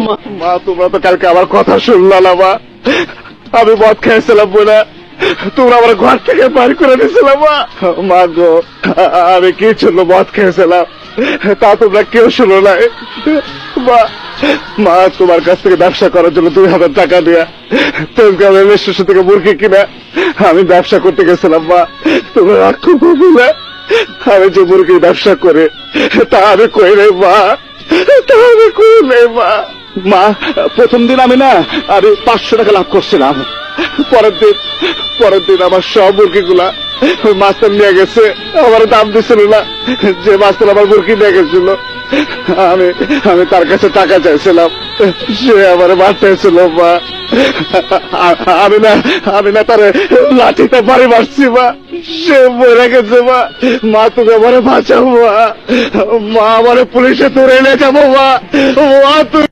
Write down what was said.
মা তোমরা তো কালকে আমার কথা শুনলা না মা, আমি মদ খাইছিলাম বলে তোমরা আমার ঘর থেকে বাড়ি করে দিয়েছিলাম মা। মা গো, আমি কি জন্য মদ খেয়েছিলাম তা তোমরা কেউ শুনো নাই মা। মা তোমার কাছ থেকে ব্যবসা করার জন্য 2000 টাকা দিয়া তেজগাঁওয়ের স্টেশন থেকে মুরগি কিনা আমি ব্যবসা করতে গেছিলাম মা। তোমরা রাখো বলে আমি যে মুরগির ব্যবসা করে তা আমি কই রে মা, তা আমি কই রে মা। মা প্রথম দিন আমি 500 টাকা লাভ করছিলাম। পরের দিন আমার সব মুরগিগুলা ওই মাস্টার নিয়ে গেছে, আমার দাম দিছিল না। যে মাস্টার আমার মুরগি নিয়ে গেছিল আমি তার কাছে টাকা চাইছিলাম, সে আমার মারতেছিল মা। আমি না তার লাঠিতে বাড়ি মারছি মা, সে মরে গেছে মা। মা তুমি আমারে বাঁচাও মা, মা আমারে পুলিশে ধরে নিয়ে যাবো মা। মা তুমি